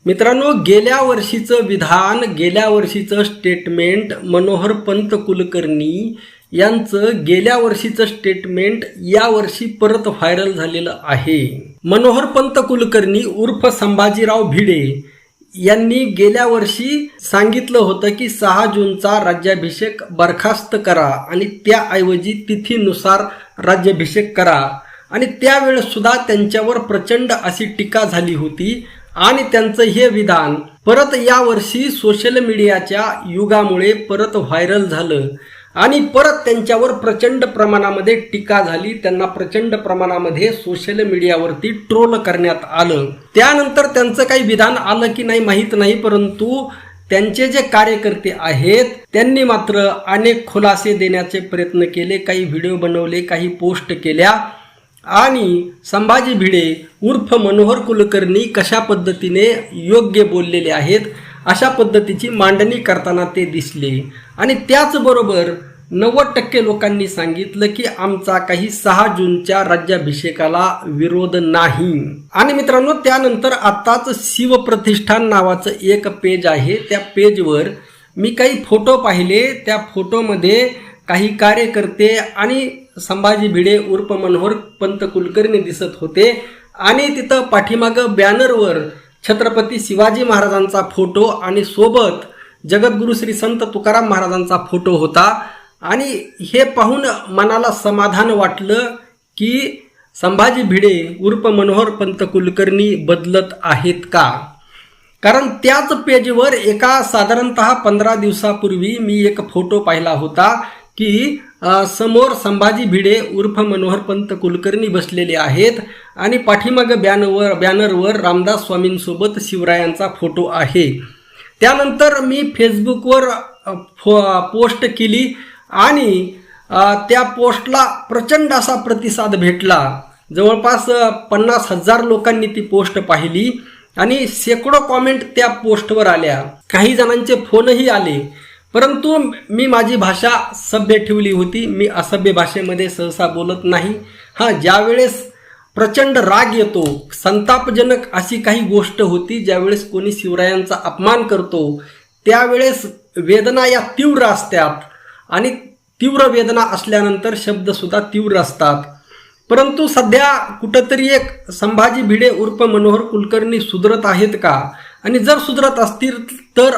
मित्रांनो, गेल्या वर्षीचं विधान, गेल्या वर्षीचं स्टेटमेंट मनोहरपंत कुलकर्णी यांचं गेल्या वर्षीचं स्टेटमेंट या वर्षी परत व्हायरल झालेलं आहे. मनोहरपंत कुलकर्णी उर्फ संभाजीराव भिडे यांनी गेल्या वर्षी सांगितलं होतं की 6 जूनचा राज्याभिषेक बरखास्त करा आणि त्याऐवजी तिथीनुसार राज्याभिषेक करा. आणि त्यावेळेस सुद्धा त्यांच्यावर प्रचंड अशी टीका झाली होती. आणि त्यांचं हे विधान परत यावर्षी सोशल मीडियाच्या युगामुळे परत व्हायरल झालं आणि परत त्यांच्यावर प्रचंड प्रमाणामध्ये टीका झाली. त्यांना प्रचंड प्रमाणामध्ये सोशल मीडियावरती ट्रोल करण्यात आलं. त्यानंतर त्यांचं काही विधान आलं की नाही माहीत नाही, परंतु त्यांचे जे कार्यकर्ते आहेत त्यांनी मात्र अनेक खुलासे देण्याचे प्रयत्न केले, काही व्हिडिओ बनवले, काही पोस्ट केल्या आणि संभाजी भिडे उर्फ मनोहर कुलकर्णी कशा पद्धतीने योग्य बोललेले आहेत अशा पद्धतीची मांडणी करताना ते दिसले. आणि त्याचबरोबर 90% लोकांनी सांगितलं की आमचा काही 6 जूनच्या राज्याभिषेकाला विरोध नाही. आणि मित्रांनो, त्यानंतर आताच शिवप्रतिष्ठान नावाचं एक पेज आहे, त्या पेजवर मी काही फोटो पाहिले. त्या फोटोमध्ये काही कार्यकर्ते आणि संभाजी भिडे उर्फ मनोहरपंत कुलकर्णी दिसत होते आणि तिथं पाठीमागं बॅनरवर छत्रपती शिवाजी महाराजांचा फोटो आणि सोबत जगद्गुरू श्री संत तुकाराम महाराजांचा फोटो होता. आणि हे पाहून मनाला समाधान वाटलं की संभाजी भिडे उर्फ मनोहरपंत कुलकर्णी बदलत आहेत का. कारण त्याच पेजवर एका साधारणतः 15 दिवसापूर्वी मी एक फोटो पाहिला होता की समोर संभाजी भिडे उर्फ मनोहरपंत कुलकर्णी बसलेले आहेत आणि पाठीमागं बॅनरवर रामदास स्वामींसोबत शिवरायांचा फोटो आहे. त्यानंतर मी फेसबुकवर पोस्ट केली आणि त्या पोस्टला प्रचंड असा प्रतिसाद भेटला. जवळपास 50,000 लोकांनी ती पोस्ट पाहिली आणि शेकडो कॉमेंट त्या पोस्टवर आल्या. काही जणांचे फोनही आले, परंतु मी माझी भाषा सभ्य ठेवली होती. मी असभ्य भाषेमध्ये सहसा बोलत नाही. ज्यावेळेस प्रचंड राग येतो, संतापजनक अशी काही गोष्ट होती, ज्यावेळेस कोणी शिवरायांचा अपमान करतो त्यावेळेस वेदना या तीव्र असतात आणि तीव्र वेदना असल्यानंतर शब्द सुद्धा तीव्र असतात. परंतु सध्या कुठंतरी एक संभाजी भिडे उर्फ मनोहर कुलकर्णी सुधरत आहेत का, आणि जर सुधरत असतील तर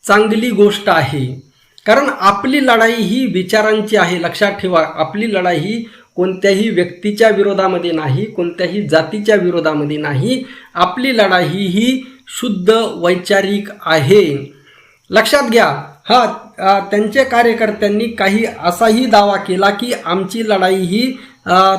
चांगली गोष्ट आहे. कारण आपली लढाई ही विचारांची आहे. लक्षात ठेवा, आपली लढाई ही कोणत्याही व्यक्तीच्या विरोधामध्ये नाही, कोणत्याही जातीच्या विरोधामध्ये नाही. आपली लढाई ही शुद्ध वैचारिक आहे. लक्षात घ्या. त्यांच्या कार्यकर्त्यांनी काही असाही दावा केला की आमची लढाई ही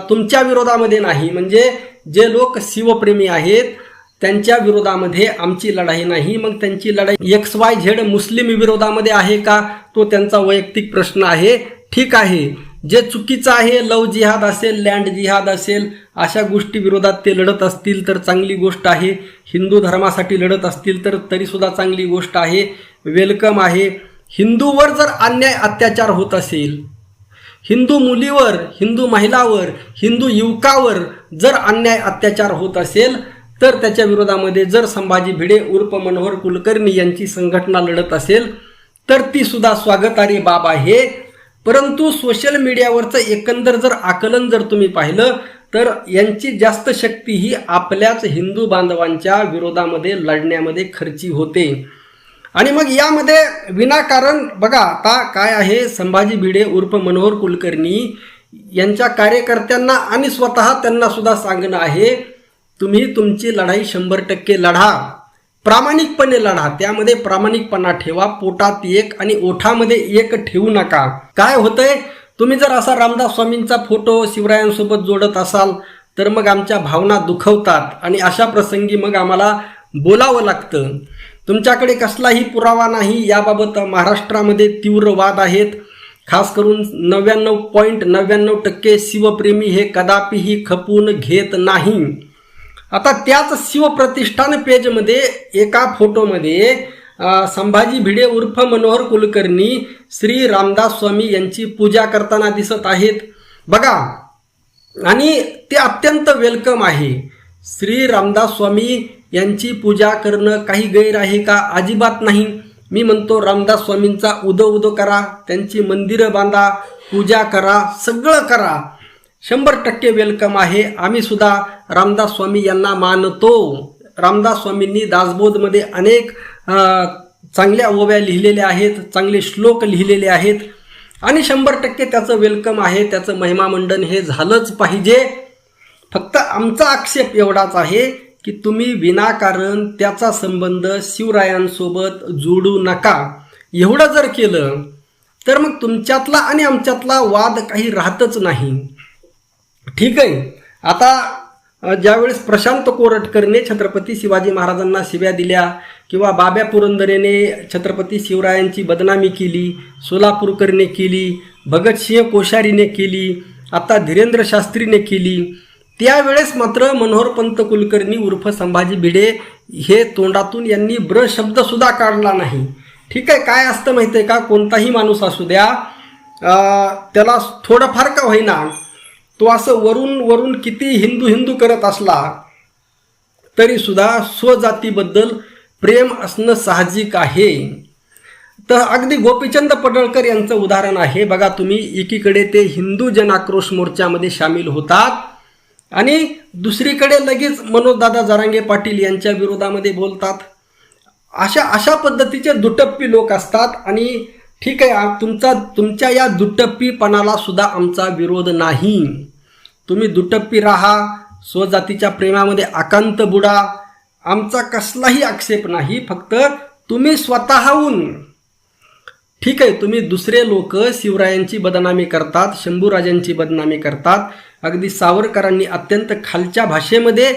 तुमच्या विरोधामध्ये नाही, म्हणजे जे लोक शिवप्रेमी आहेत त्यांच्या विरोधामध्ये आमची लढाई नाही. मग त्यांची लढाई XYZ मुस्लिम विरोधामध्ये आहे का, तो त्यांचा वैयक्तिक प्रश्न आहे. ठीक आहे, जे चुकीचं आहे, लव जिहाद असेल, लँड जिहाद असेल, अशा गोष्टी विरोधात ते लढत असतील तर चांगली गोष्ट आहे. हिंदू धर्मासाठी लढत असतील तर तरीसुद्धा चांगली गोष्ट आहे, वेलकम आहे. हिंदूवर जर अन्याय अत्याचार होत असेल, हिंदू मुलीवर, हिंदू महिलावर, हिंदू युवकावर जर अन्याय अत्याचार होत असेल तर त्याच्या विरोधामध्ये जर संभाजी भिडे उर्फ मनोहर कुलकर्णी यांची संघटना लढत असेल तर ती सुद्धा स्वागतार्ह बाब आहे. परंतु सोशल मीडियावरचं एकंदर जर आकलन जर तुम्ही पाहिलं तर यांची जास्त शक्ती ही आपल्याच हिंदू बांधवांच्या विरोधामध्ये लढण्यामध्ये खर्ची होते. आणि मग यामध्ये विनाकारण बघा आता काय आहे, संभाजी भिडे उर्फ मनोहर कुलकर्णी यांच्या कार्यकर्त्यांना आणि स्वतः त्यांना सुद्धा सांगणं आहे, तुम्ही तुमची लढाई 100% लढा, प्रामाणिकपणे लढा. त्यामध्ये प्रामाणिकपणा ठेवा. पोटात एक आणि ओठामध्ये एक ठेवू नका. काय होतंय, तुम्ही जर असा रामदास स्वामींचा फोटो शिवरायांसोबत जोडत असाल तर मग आमच्या भावना दुखवतात आणि अशा प्रसंगी मग आम्हाला बोलावं लागतं. तुमच्याकडे कसलाही पुरावा नाही. याबाबत महाराष्ट्रामध्ये तीव्र वाद आहेत. खास करून 99.99% शिवप्रेमी हे कदापिही खपून घेत नाही. आता त्याच शिवप्रतिष्ठान पेजमध्ये एका फोटोमध्ये संभाजी भिडे उर्फ मनोहर कुलकर्णी श्री रामदास स्वामी यांची पूजा करताना दिसत आहेत बघा. आणि ते अत्यंत वेलकम आहे. श्री रामदास स्वामी यांची पूजा करणं काही गैर आहे का? अजिबात नाही. मी म्हणतो रामदास स्वामींचा उदो करा, त्यांची मंदिरं बांधा, पूजा करा, सगळं करा. 100% वेलकम आहे. आम्ही सुद्धा रामदास स्वामी यांना मानतो. रामदास स्वामींनी दासबोधमध्ये अनेक चांगल्या ओव्या लिहिलेल्या आहेत, चांगले श्लोक लिहिलेले आहेत आणि 100% त्याचं वेलकम आहे. त्याचं महिमामंडन हे झालंच पाहिजे. फक्त आमचा आक्षेप एवढाच आहे की तुम्ही विनाकारण त्याचा संबंध शिवरायांसोबत जोडू नका. एवढं जर केलं तर मग तुमच्यातला आणि आमच्यातला वाद काही राहतच नाही. ठीक आहे. आता ज्यावेळेस प्रशांत कोरटकरने छत्रपती शिवाजी महाराजांना शिव्या दिल्या किंवा बाब्या पुरंदरेने छत्रपती शिवरायांची बदनामी केली, सोलापूरकरने केली, भगतसिंह कोश्यारीने केली, आता धीरेंद्र शास्त्रीने केली, त्यावेळेस मात्र मनोहरपंत कुलकर्णी उर्फ संभाजी भिडे हे तोंडातून यांनी ब्र शब्द सुद्धा काढला नाही. ठीक आहे. काय असतं माहिती आहे का, कोणताही माणूस असू द्या, त्याला थोडंफार का होईना तो असं वरून किती हिंदू करत असला तरी सुद्धा स्वजातीबद्दल प्रेम असणं साहजिक आहे. तर अगदी गोपीचंद पडळकर यांचं उदाहरण आहे. बघा तुम्ही, एकीकडे ते हिंदू जन आक्रोश मोर्चामध्ये सामील होतात आणि दुसरीकडे लगेच मनोजदादा जरांगे पाटील यांच्या विरोधामध्ये बोलतात. अशा पद्धतीचे दुटप्पी लोक असतात. आणि ठीक आहे, तुमच्या या दुटप्पीपणाला सुद्धा आमचा विरोध नाही. तुम्ही दुटप्पी राहा, स्वजातीच्या प्रेमामध्ये आकांत बुडा, आमचा कसलाही आक्षेप नाही. फक्त तुम्ही स्वतःहून, ठीक आहे, तुम्ही दुसरे लोक शिवरायांची बदनामी करतात, शंभूराजांची बदनामी करतात. अगदी सावरकरांनी अत्यंत खालच्या भाषेमध्ये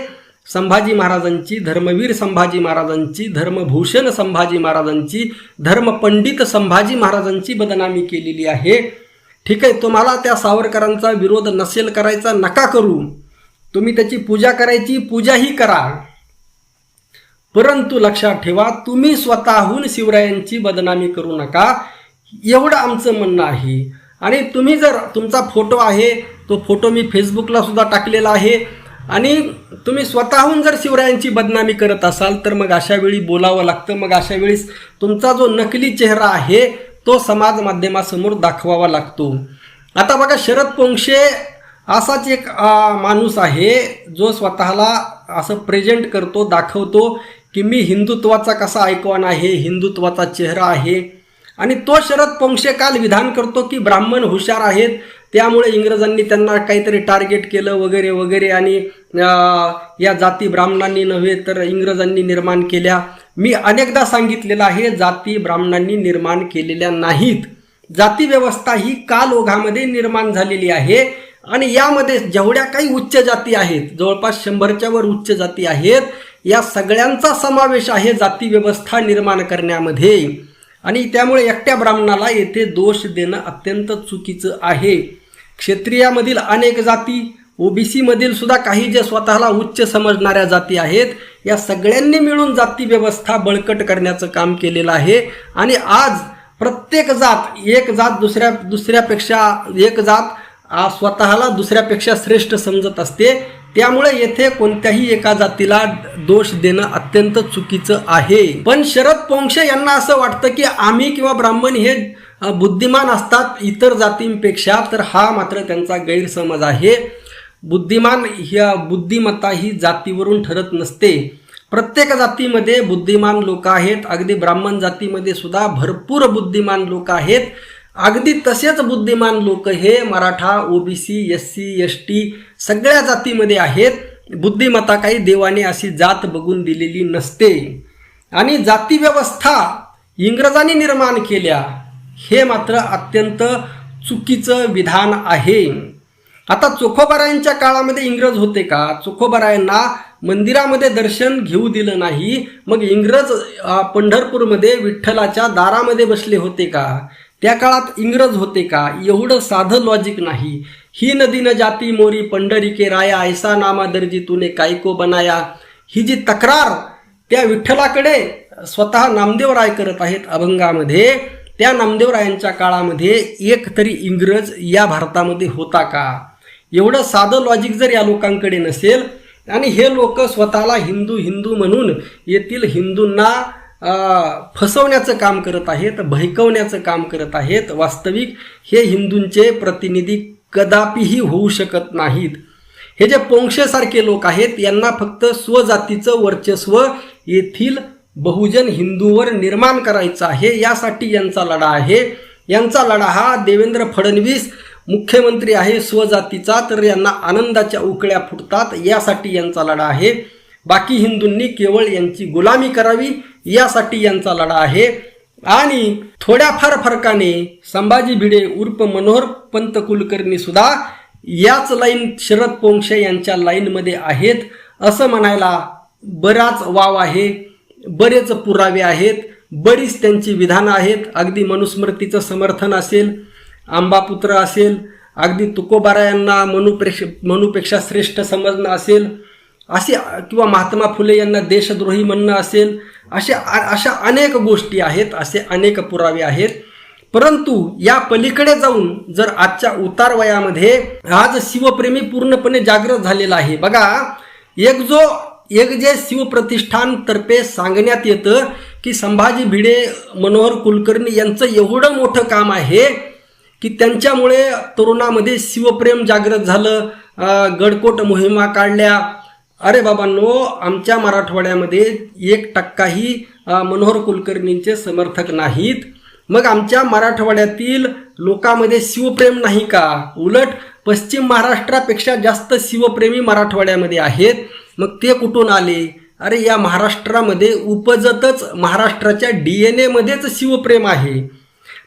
संभाजी महाराजांची, धर्मवीर संभाजी महाराजांची, धर्मभूषण संभाजी महाराजांची, धर्मपंडित संभाजी महाराजांची बदनामी केलेली आहे. ठीक आहे. तुम्हाला त्या सावरकरांचा विरोध नसेल करायचा, नका करू. तुम्ही त्याची पूजा करायची, पूजाही करा. परंतु लक्षात ठेवा, तुम्ही स्वतःहून शिवरायांची बदनामी करू नका, एवढं आमचं म्हणणं आहे. आणि तुम्ही जर, तुमचा फोटो आहे, तो फोटो मी फेसबुकला सुद्धा टाकलेला आहे, आणि तुम्ही स्वतःहून जर शिवरायांची बदनामी करत असाल तर मग अशा वेळी बोलावं लागतं. मग अशा वेळेस तुमचा जो नकली चेहरा आहे तो समाज माध्यमासमोर दाखवावा लागतो. आता बघा, शरद पोंक्षे असाच एक माणूस आहे जो स्वतःला असं प्रेझेंट करतो, दाखवतो की मी हिंदुत्वाचा कसा आयकॉन आहे, हिंदुत्वाचा चेहरा आहे. आणि तो शरद पोंक्षे काल विधान करतो की ब्राह्मण हुशार आहेत, त्यामुळे इंग्रजांनी त्यांना काहीतरी टार्गेट केलं वगैरे वगैरे, आणि या जाती ब्राह्मणांनी नव्हे तर इंग्रजांनी निर्माण केल्या. मी अनेकदा सांगितलेलं आहे, जाती ब्राह्मणांनी निर्माण केलेल्या नाहीत. जाती व्यवस्था ही कालओघामध्ये निर्माण झालेली आहे. आणि यामध्ये जेवढ्या काही उच्च जाती आहेत, जवळपास 100च्या वर उच्च जाती आहेत, या सगळ्यांचा समावेश आहे जाती व्यवस्था निर्माण करण्यामध्ये. आणि त्यामुळे एकट्या ब्राह्मणाला येथे दोष देणं अत्यंत चुकीचं आहे. क्षत्रियामधील अनेक जाती, ओबीसी मधील सुद्धा काही जे स्वतःला उच्च समजणाऱ्या जाती आहेत, या सगळ्यांनी मिळून जाती व्यवस्था बळकट करण्याचं काम केलेलं आहे. आणि आज प्रत्येक जात, एक जात दुसऱ्यापेक्षा एक जात स्वतःला दुसऱ्यापेक्षा श्रेष्ठ समजत असते. त्यामुळे येथे कोणत्याही एका जातीला दोष देणं अत्यंत चुकीचं आहे. पण शरद पोंक्षे यांना असं वाटतं की आम्ही किंवा ब्राह्मण हे बुद्धिमान असतात इतर जातींपेक्षा, तर हा मात्र त्यांचा गैरसमज आहे. बुद्धिमत्ता ही जातीवरून ठरत नसते. प्रत्येक जातीमध्ये बुद्धिमान लोक आहेत. अगदी ब्राह्मण जातीमध्ये सुद्धा भरपूर बुद्धिमान लोक आहेत. अगदी तसेच बुद्धिमान लोक हे मराठा, ओबीसी, एससी, एसटी सगळ्या जातीमध्ये आहेत. बुद्धिमत्ता काही देवाने अशी जात बघून दिलेली नसते. आणि जाती व्यवस्था इंग्रजांनी निर्माण केल्या, हे मात्र अत्यंत चुकीचं विधान आहे. आता चोखोबारायांच्या काळामध्ये इंग्रज होते का? चोखोबारायांना मंदिरामध्ये दर्शन घेऊ दिलं नाही. मग इंग्रज पंढरपूरमध्ये विठ्ठलाच्या दारामध्ये बसले होते का? त्या काळात इंग्रज होते का? एवढं साधं लॉजिक नाही. ही नदी न जाती मोरी पंढरीके राया, ऐसा नामा दर्जी तूने कायको बनाया, ही जी तक्रार त्या विठ्ठलाकडे स्वतः नामदेवराय करत आहेत अभंगामध्ये, त्या नामदेवरायांच्या काळामध्ये एक तरी इंग्रज या भारतामध्ये होता का? एवढं साधं लॉजिक जर या लोकांकडे नसेल आणि हे लोक स्वतःला हिंदू हिंदू म्हणून येथील हिंदूंना फसवण्याचं काम करत आहेत, बहकवण्याचं काम करत आहेत. वास्तविक हे हिंदूंचे प्रतिनिधी कदापिही होऊ शकत नाहीत. हे जे पोंक्षेसारखे लोक आहेत यांना फक्त स्वजातीचं वर्चस्व येथील बहुजन हिंदूवर निर्माण करायचं आहे. यासाठी यांचा लढा आहे. यांचा लढा हा देवेंद्र फडणवीस मुख्यमंत्री आहे स्वजातीचा, तर यांना आनंदाच्या उकळ्या फुटतात, यासाठी यांचा लढा आहे. बाकी हिंदूंनी केवळ यांची गुलामी करावी यासाठी यांचा लढा आहे. आणि थोड्याफार फरकाने संभाजी भिडे उर्फ मनोहर पंत कुलकर्णी सुद्धा याच लाईन शरद पोंक्षे यांच्या लाईनमध्ये आहेत असं म्हणायला बराच वाव आहे. बरेच पुरावे आहेत, बरीच त्यांची विधानं आहेत. अगदी मनुस्मृतीचं समर्थन असेल, आंबापुत्र असेल, अगदी तुकोबारा यांना मनुपेक्षा श्रेष्ठ समजणं असेल, असे किंवा महात्मा फुले यांना देशद्रोही म्हणणं असेल, अशा अनेक गोष्टी आहेत, असे अनेक पुरावे आहेत. परंतु या पलीकडे जाऊन जर आजच्या उतार वयामध्ये आज शिवप्रेमी पूर्णपणे जागृत झालेला आहे. बघा, एक जे शिवप्रतिष्ठान तर्फे सांगण्यात येतं की संभाजी भिडे मनोहर कुलकर्णी यांचं एवढं मोठं काम आहे की त्यांच्यामुळे तरुणामध्ये शिवप्रेम जागृत झालं, गडकोट मोहिमा काढल्या. अरे बाबांनो, आमच्या मराठवाड्यामध्ये 1% मनोहर कुलकर्णींचे समर्थक नाहीत. मग आमच्या मराठवाड्यातील लोकांमध्ये शिवप्रेम नाही का? उलट पश्चिम महाराष्ट्रापेक्षा जास्त शिवप्रेमी मराठवाड्यामध्ये आहेत. मग ते कुठून आले? अरे या महाराष्ट्रामध्ये उपजतच महाराष्ट्राच्या DNA मध्येच शिवप्रेम आहे.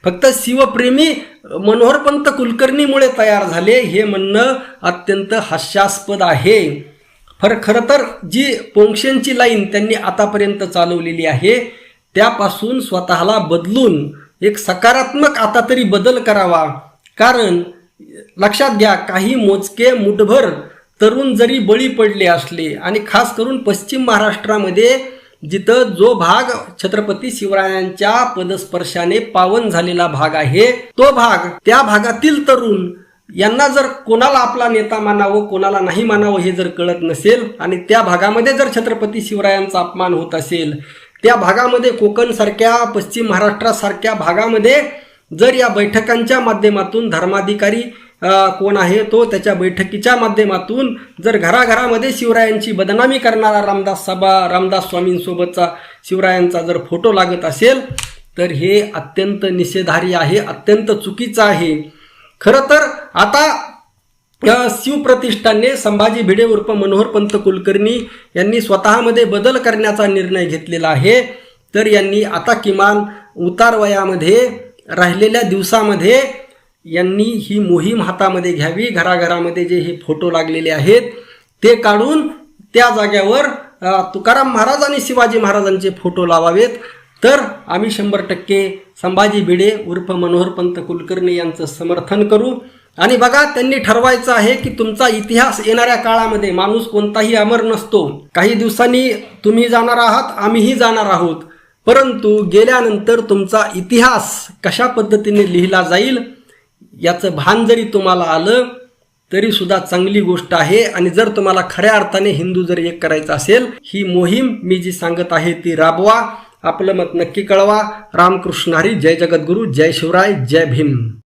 फक्त शिवप्रेमी मनोहर पंत कुलकर्णीमुळे तयार झाले हे म्हणणं अत्यंत हास्यास्पद आहे. खरं तर जी पोंक्षेंची लाईन त्यांनी आतापर्यंत चालवलेली आहे त्यापासून स्वतःला बदलून एक सकारात्मक आता तरी बदल करावा. कारण लक्षात घ्या, काही मोजके मुठभर तरुण जरी बळी पडले असले आणि खास करून पश्चिम महाराष्ट्रामध्ये जिथं जो भाग छत्रपती शिवरायांच्या पदस्पर्शाने पावन झालेला भाग आहे, तो भाग, त्या भागातील तरुण यांना जर कोणाला आपला नेता मानावं कोणाला नाही मानावं हे जर कळत नसेल आणि त्या भागामध्ये जर छत्रपती शिवरायांचा अपमान होत असेल, त्या भागामध्ये कोकणसारख्या पश्चिम महाराष्ट्रासारख्या भागामध्ये जर या बैठकांच्या माध्यमातून धर्माधिकारी कोण आहे तो त्याच्या बैठकीच्या माध्यमातून जर घराघरामध्ये शिवरायांची बदनामी करणारा रामदास स्वामींसोबतचा शिवरायांचा जर फोटो लागत असेल तर हे अत्यंत निषेधार्ह आहे, अत्यंत चुकीचं आहे. खरं तर आता शिवप्रतिष्ठानने संभाजी भिडे उर्फ मनोहर पंत कुलकर्णी यांनी स्वतःमध्ये बदल करण्याचा निर्णय घेतलेला आहे. तर यांनी आता किमान उतार वयामध्ये राहिलेल्या दिवसामध्ये यांनी ही मोहीम हातामध्ये घ्यावी. घराघरामध्ये जे हे फोटो लागलेले आहेत ते काढून त्या जाग्यावर तुकाराम महाराज आणि शिवाजी महाराजांचे फोटो लावावेत. तर आम्ही 100% संभाजी भिडे उर्फ मनोहर पंत कुलकर्णी यांचं समर्थन करू. आणि बघा, त्यांनी ठरवायचं आहे की तुमचा इतिहास येणाऱ्या काळामध्ये माणूस कोणताही अमर नसतो. काही दिवसांनी तुम्ही जाणार आहात, आम्हीही जाणार आहोत, परंतु गेल्यानंतर तुमचा इतिहास कशा पद्धतीने लिहिला जाईल याचं भान जरी तुम्हाला आलं तरी सुद्धा चांगली गोष्ट आहे. आणि जर तुम्हाला खऱ्या अर्थाने हिंदू जर एक करायचं असेल, ही मोहीम मी जी सांगत आहे ती राबवा. आपलं मत नक्की कळवा. रामकृष्ण हरी. जय जगद्गुरू. जय शिवराय. जय भीम.